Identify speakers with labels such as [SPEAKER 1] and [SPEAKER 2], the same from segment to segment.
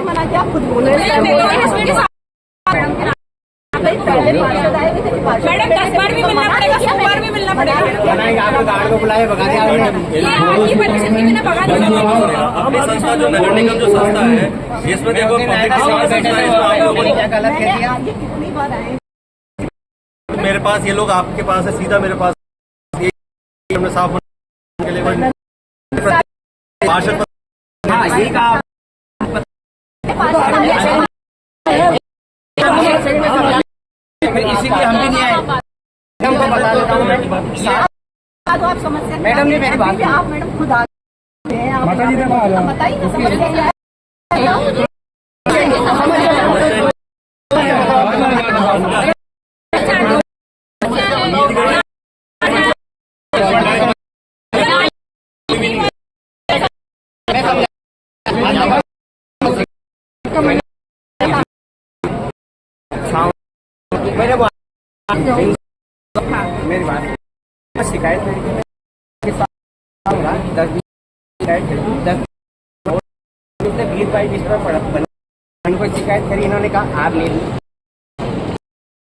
[SPEAKER 1] मना किया खुद बोले मैडम 10 बार भी मिलना पड़ेगा, 100 बार भी मिलना पड़ेगा।
[SPEAKER 2] आपको गार्ड को बुलाए भगा दिया
[SPEAKER 1] आपकी परमिशन की बिना भगा दिया।
[SPEAKER 3] अपनी संस्था जो नगर निगम जो संस्था है इसमें देखो पब्लिक सेवा संस्था है, इसमें आप लोगों ने क्या गलत कह दिया।
[SPEAKER 1] कितनी बार आए
[SPEAKER 3] मेरे पास ये लोग आपके पास है, सीधा मेरे पास साफ होने के लिए पार्षद
[SPEAKER 2] इसीलिए हम भी नहीं आए। मैडम को बता देता हूँ मैं।
[SPEAKER 1] तो आप समस्या
[SPEAKER 2] मैडम ने मेरी बात
[SPEAKER 1] आप मैडम खुद आ गए हैं, बताइए ना समस्या क्या है।
[SPEAKER 2] मेरी बात शिकायत उनको शिकायत करी, इन्होंने कहा आप नहीं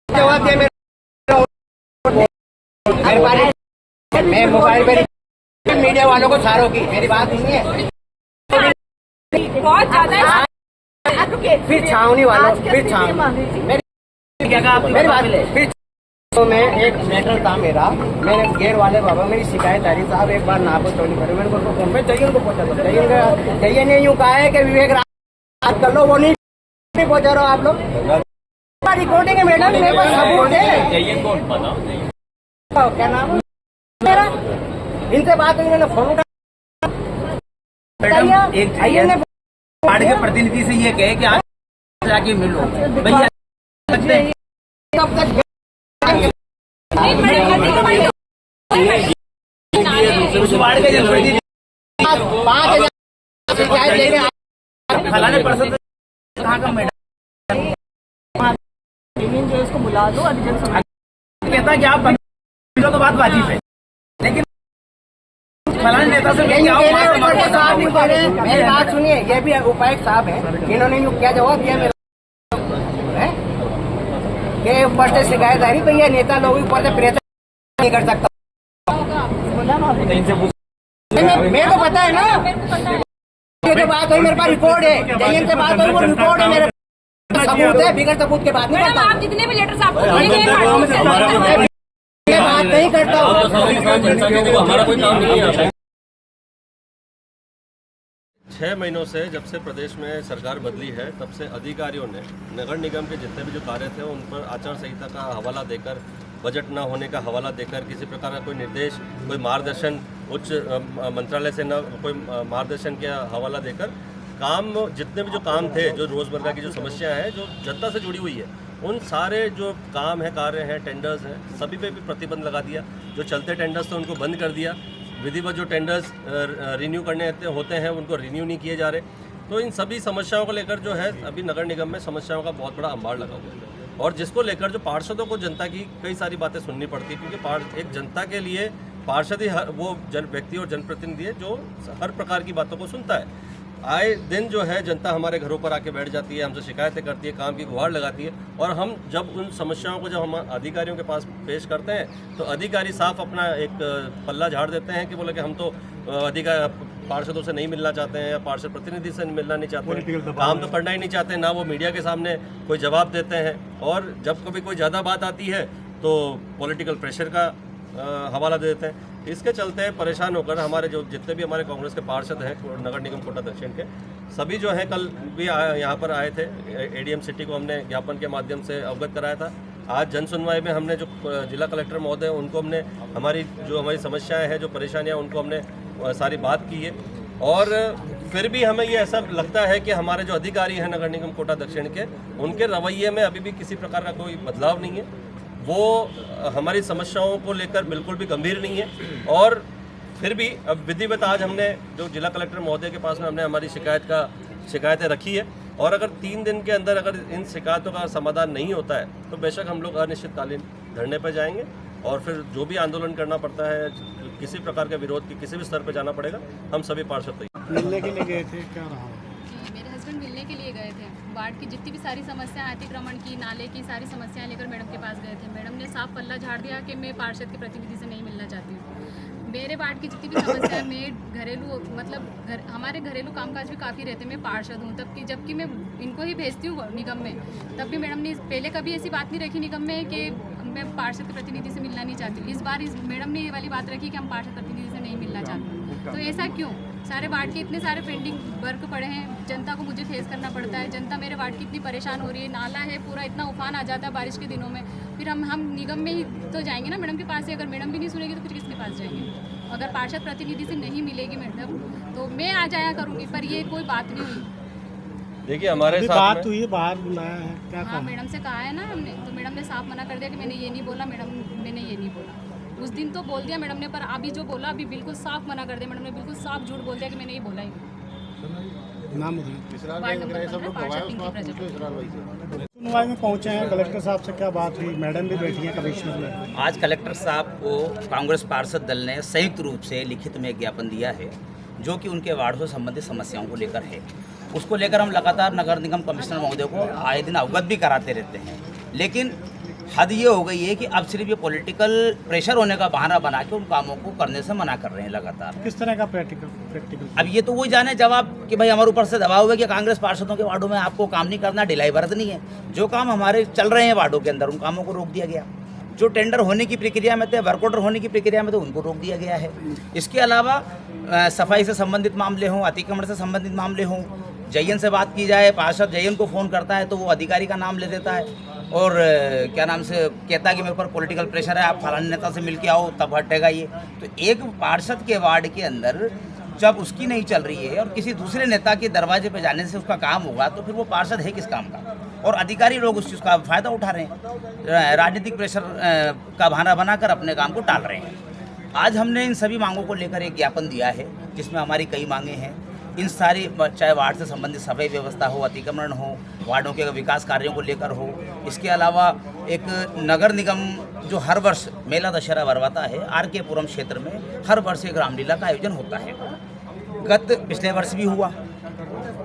[SPEAKER 2] जवाब दिया मैं मोबाइल पर मीडिया वालों को सारों की मेरी बात नहीं है।
[SPEAKER 1] बहुत ज्यादा
[SPEAKER 2] फिर छावनी वालों फिर छावनी मेरी बात फिर तो मैं एक मैटर था मेरा, मेरे गेर वाले बाबा मेरी शिकायत आ रही साहब एक बार ना तो नहीं करो, मैंने उनको फोन पे चाहिए उनको पहुंचा दो चाहिए नहीं यूँ कहा है कि विवेक राज कर लो, वो नहीं पहुंचा रहे हो आप लोग। रिकॉर्डिंग है मैडम, मेरे पास सबूत है। क्या नाम मेरा, इनसे बात हुई, इन्होंने फोन उठा
[SPEAKER 4] पार्टी के प्रतिनिधि से ये कहे कि आप जाके मिलो भैया। फलाने पर्सन कहाँ का मैडम
[SPEAKER 1] जो इसको बुला दो अर्जेंट
[SPEAKER 4] कहता कि आप तो बात वाजिब है, लेकिन फलाने नेता से
[SPEAKER 2] मेरी बात सुनिए, ये भी उपायुक्त साहब है, इन्होंने क्या जवाब दिया मेरे के ऊपर से शिकायत आ रही भैया नेता लोग ऊपर से प्रेस नहीं कर सकता। मेरे को पता है ना, ये जो बात हुई मेरे पास रिकॉर्ड है, जयंत से बात हुई वो रिकॉर्ड है, मेरे सबूत है, बिगड़ सबूत के बात नहीं करता।
[SPEAKER 1] आप जितने भी लेटर्स आपको
[SPEAKER 2] ये बात नहीं करता हूँ।
[SPEAKER 3] हमारा कोई काम नहीं है। 6 महीनों से जब से प्रदेश में सरकार बदली है तब से अधिकारियों ने नगर निगम के जितने भी जो कार्य थे उन पर आचार संहिता का हवाला देकर, बजट न होने का हवाला देकर, किसी प्रकार का कोई निर्देश, कोई मार्गदर्शन उच्च मंत्रालय से न कोई मार्गदर्शन का हवाला देकर काम, जितने भी जो काम थे, जो रोज़मर्रा की जो समस्या है जो जनता से जुड़ी हुई है, उन सारे जो काम है, कार्य हैं, टेंडर्स हैं, सभी पे भी प्रतिबंध लगा दिया। जो चलते टेंडर्स थे उनको बंद कर दिया, विधिवत जो टेंडर्स रिन्यू करने होते हैं उनको रिन्यू नहीं किए जा रहे। तो इन सभी समस्याओं को लेकर जो है अभी नगर निगम में समस्याओं का बहुत बड़ा अंबार लगा हुआ है, और जिसको लेकर जो पार्षदों को जनता की कई सारी बातें सुननी पड़ती है, क्योंकि एक जनता के लिए पार्षद ही वो व्यक्ति और जनप्रतिनिधि है जो हर प्रकार की बातों को सुनता है। आए दिन जो है जनता हमारे घरों पर आके बैठ जाती है, हमसे शिकायतें करती है, काम की गुहार लगाती है, और हम जब उन समस्याओं को जब हम अधिकारियों के पास पेश करते हैं तो अधिकारी साफ अपना एक पल्ला झाड़ देते हैं कि बोले कि हम तो पार्षदों से नहीं मिलना चाहते हैं या पार्षद प्रतिनिधि से मिलना नहीं चाहते हैं, काम तो करना ही नहीं चाहते, ना वो मीडिया के सामने कोई जवाब देते हैं, और जब कभी कोई ज़्यादा बात आती है तो पॉलिटिकल प्रेशर का हवाला दे देते हैं। इसके चलते परेशान होकर हमारे जो जितने भी हमारे कांग्रेस के पार्षद हैं नगर निगम कोटा दक्षिण के, सभी जो हैं कल भी यहाँ पर आए थे। एडीएम सिटी को हमने ज्ञापन के माध्यम से अवगत कराया था। आज जन सुनवाई में हमने जो जिला कलेक्टर महोदय उनको हमने हमारी समस्याएं हैं, जो परेशानियां, उनको हमने सारी बात की है। और फिर भी हमें ये ऐसा लगता है कि हमारे जो अधिकारी हैं नगर निगम कोटा दक्षिण के, उनके रवैये में अभी भी किसी प्रकार का कोई बदलाव नहीं है। वो हमारी समस्याओं को लेकर बिल्कुल भी गंभीर नहीं है। और फिर भी अब विधिवत आज हमने जो जिला कलेक्टर महोदय के पास में हमने हमारी शिकायतें रखी है, और अगर 3 दिन के अंदर अगर इन शिकायतों का समाधान नहीं होता है तो बेशक हम लोग अनिश्चितकालीन धरने पर जाएंगे, और फिर जो भी आंदोलन करना पड़ता है, किसी प्रकार के विरोध की किसी भी स्तर पर जाना पड़ेगा, हम सभी पार्षद
[SPEAKER 5] मिलने के लिए गए थे, क्या रहा?
[SPEAKER 6] मेरे हस्बैंड मिलने के लिए गए
[SPEAKER 5] थे। वार्ड की जितनी भी सारी समस्याएं, अतिक्रमण की, नाले की सारी समस्याएं लेकर मैडम के पास गए थे। मैडम ने साफ पल्ला झाड़ दिया कि मैं पार्षद के प्रतिनिधि से नहीं मिलना चाहती हूँ। मेरे वार्ड की जितनी भी समस्याएं, मैं घरेलू मतलब हमारे घरेलू कामकाज भी काफ़ी रहते हैं। मैं पार्षद हूँ जबकि मैं इनको ही भेजती हूँ निगम में, तब भी मैडम ने पहले कभी ऐसी बात नहीं रखी निगम में कि मैं पार्षद के प्रतिनिधि से मिलना नहीं चाहती हूँ। इस बार मैडम ने ये वाली बात रखी कि हम पार्षद प्रतिनिधि से नहीं मिलना चाहते। तो ऐसा क्यों? सारे वार्ड के इतने सारे पेंडिंग वर्क पड़े हैं, जनता को मुझे फेस करना पड़ता है। जनता मेरे वार्ड की इतनी परेशान हो रही है, नाला है पूरा, इतना उफान आ जाता है बारिश के दिनों में। फिर हम निगम में ही तो जाएंगे ना मैडम के पास से। अगर मैडम भी नहीं सुनेगी तो फिर किसके पास जाएंगे? अगर पार्षद प्रतिनिधि से नहीं मिलेगी मैडम तो मैं आ जाया करूँगी, पर ये कोई बात नहीं हुई।
[SPEAKER 3] देखिए हमारे साथ
[SPEAKER 1] बात हुई, बाहर बुलाया है क्या?
[SPEAKER 5] हाँ, मैडम से कहा है ना हमने, तो मैडम ने साफ मना कर दिया कि मैंने ये नहीं बोला। मैडम मैंने ये नहीं बोला। उस दिन तो बोल दिया मैडम ने, पर अभी जो बोला अभी बिल्कुल साफ मना कर दिया मैडम ने। बिल्कुल साफ झूठ बोल दिया कि मैंने ये बोला ही नहीं।
[SPEAKER 1] नाम
[SPEAKER 5] वार्ड नंबर 15 पार्षद पिंकी प्रजापति।
[SPEAKER 1] सुनवाई में पहुंचे हैं, कलेक्टर साहब से क्या बात हुई? मैडम भी बैठी हैं कमिश्नर में।
[SPEAKER 6] आज कलेक्टर साहब को कांग्रेस पार्षद दल ने संयुक्त रूप से लिखित में ज्ञापन दिया है, जो कि उनके वार्ड से संबंधित समस्याओं को लेकर है। उसको लेकर हम लगातार नगर निगम कमिश्नर महोदय को आए दिन अवगत भी कराते रहते हैं, लेकिन हद ये हो गई है कि अब सिर्फ ये पॉलिटिकल प्रेशर होने का बहाना बना के उन कामों को करने से मना कर रहे हैं लगातार।
[SPEAKER 1] किस तरह का प्रैक्टिकल?
[SPEAKER 6] अब ये तो वही जाने जवाब कि भाई हमारे ऊपर से दबाव है कि कांग्रेस पार्षदों के वार्डों में आपको काम नहीं करना, ढिलाई बरतनी है। जो काम हमारे चल रहे हैं वार्डों के अंदर, उन कामों को रोक दिया गया। जो टेंडर होने की प्रक्रिया में थे, वर्क ऑर्डर होने की प्रक्रिया में थे, उनको रोक दिया गया है। इसके अलावा सफाई से संबंधित मामले हों, अतिक्रमण से संबंधित मामले हों, जयन से बात की जाए, पार्षद जयन को फ़ोन करता है तो वो अधिकारी का नाम ले देता है और क्या नाम से कहता है कि मेरे ऊपर पॉलिटिकल प्रेशर है, आप फलाने नेता से मिल के आओ तब हटेगा ये। तो एक पार्षद के वार्ड के अंदर जब उसकी नहीं चल रही है और किसी दूसरे नेता के दरवाजे पे जाने से उसका काम होगा, तो फिर वो पार्षद है किस काम का? और अधिकारी लोग उस चीज़ का फ़ायदा उठा रहे हैं, राजनीतिक प्रेशर का बहाना बनाकर अपने काम को टाल रहे हैं। आज हमने इन सभी मांगों को लेकर एक ज्ञापन दिया है, जिसमें हमारी कई मांगें हैं। इन सारी, चाहे वार्ड से संबंधित सफाई व्यवस्था हो, अतिक्रमण हो, वार्डों के विकास कार्यों को लेकर हो। इसके अलावा एक नगर निगम जो हर वर्ष मेला दशहरा भरवाता है, RK पुरम क्षेत्र में हर वर्ष एक रामलीला का आयोजन होता है। पिछले वर्ष भी हुआ।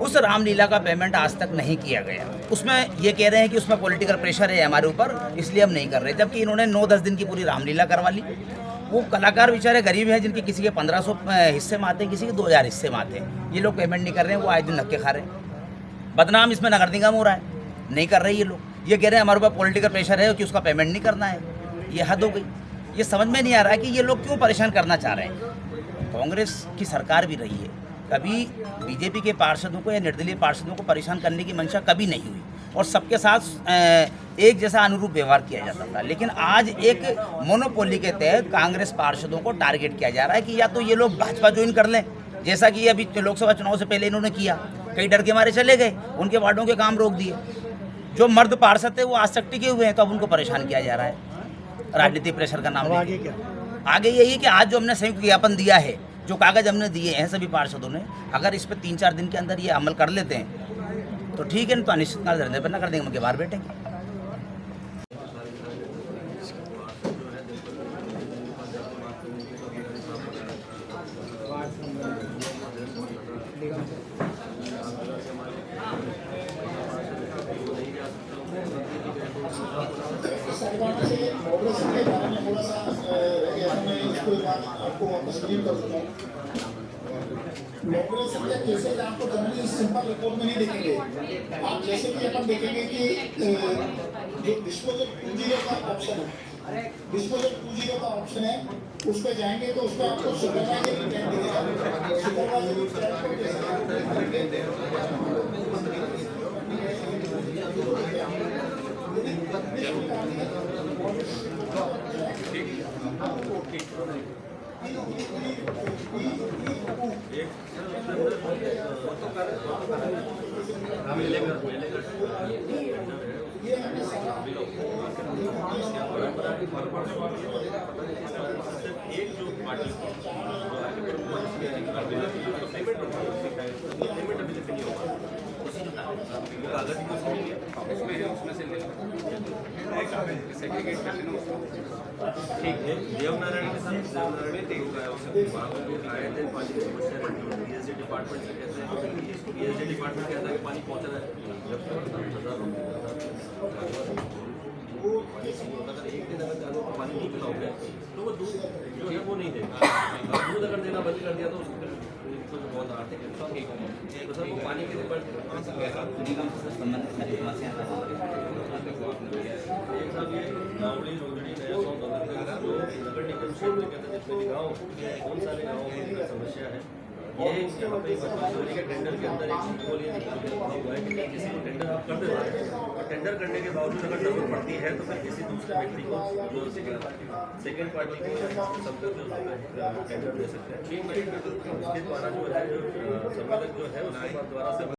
[SPEAKER 6] उस रामलीला का पेमेंट आज तक नहीं किया गया। उसमें ये कह रहे हैं कि उसमें पॉलिटिकल प्रेशर है हमारे ऊपर, इसलिए हम नहीं कर रहे, जबकि इन्होंने 9-10 दिन की पूरी रामलीला करवा ली। वो कलाकार बेचारे गरीब हैं, जिनके किसी के 1500 हिस्से में आते हैं, किसी के 2000 हिस्से में आते हैं। ये लोग पेमेंट नहीं कर रहे हैं, वो आए दिन धक्के खा रहे हैं। बदनाम इसमें नगर निगम हो रहा है, नहीं कर रहे ये लोग। ये कह रहे हैं हमारे ऊपर पॉलिटिकल प्रेशर है कि उसका पेमेंट नहीं करना है। ये हद हो गई। ये समझ में नहीं आ रहा है कि ये लोग क्यों परेशान करना चाह रहे हैं। कांग्रेस की सरकार भी रही है, कभी बीजेपी के पार्षदों को या निर्दलीय पार्षदों को परेशान करने की मंशा कभी नहीं हुई और सबके साथ एक जैसा अनुरूप व्यवहार किया जाता था। लेकिन आज एक मोनोपोली के तहत कांग्रेस पार्षदों को टारगेट किया जा रहा है कि या तो ये लोग भाजपा ज्वाइन कर लें, जैसा कि अभी लोकसभा चुनाव से पहले इन्होंने किया। कई डर के मारे चले गए, उनके वार्डों के काम रोक दिए। जो मर्द पार्षद थे वो आज तक टिके हुए हैं, तो अब उनको परेशान किया जा रहा है राजनीतिक प्रेशर का नाम।
[SPEAKER 1] आगे क्या?
[SPEAKER 6] आगे यही है कि आज जो हमने संयुक्त ज्ञापन दिया है, जो कागज हमने दिए हैं सभी पार्षदों ने, अगर इस पर 3-4 दिन के अंदर ये अमल कर लेते हैं तो ठीक है, नहीं तो अनिश्चितकाल धरने पर ना कर देंगे, हम के बाहर बैठेंगे।
[SPEAKER 7] केसेज आपको जनरली सिंपल रिपोर्ट में नहीं देखेंगे। आप जैसे कि अपन देखेंगे कि जो डिस्पोजल 2.0 का ऑप्शन है, डिस्पोजल 2.0 का ऑप्शन है, उस पर जाएंगे तो उस पर आपको सुपरवाइजर इंटेंट दिखेगा। सुपरवाइजर
[SPEAKER 3] पेमेंट कागज भी उसमें लिया उसमें से ले ठीक है। देवनारायण के साथ वहाँ पर लोग आए थे, पानी की समस्या रहती है, पीएचडी डिपार्टमेंट से कहते हैं, पीएचडी डिपार्टमेंट कहता है कि पानी पहुँच रहा है, जब अगर एक दिन अगर जानवर को पानी नहीं पिलाओगे तो वो दूध जो है वो नहीं देगा। दूध अगर देना बंद कर दिया तो उसको बहुत आर्थिक नुकसान होगा। तो सर वो पानी के लिए निगम से संबंधित सारी समस्या एक साथ ये नावड़ी रोजड़ी नया गाँव जो नगर निगम क्षेत्र के अंदर जितने भी गाँव कौन सारे गाँवों में समस्या है ये यहाँ पे मजदूरी के टेंडर के अंदर एक चीज बोलिए हुआ है कि किसी को टेंडर आप कर देते हैं और टेंडर करने के बावजूद अगर जरूरत पड़ती है तो फिर किसी दूसरे व्यक्ति को जो सेकेंड पार्टी को सब तक जो टेंडर दे सकते हैं। उसके द्वारा जो है संवेदक जो है उसके द्वारा से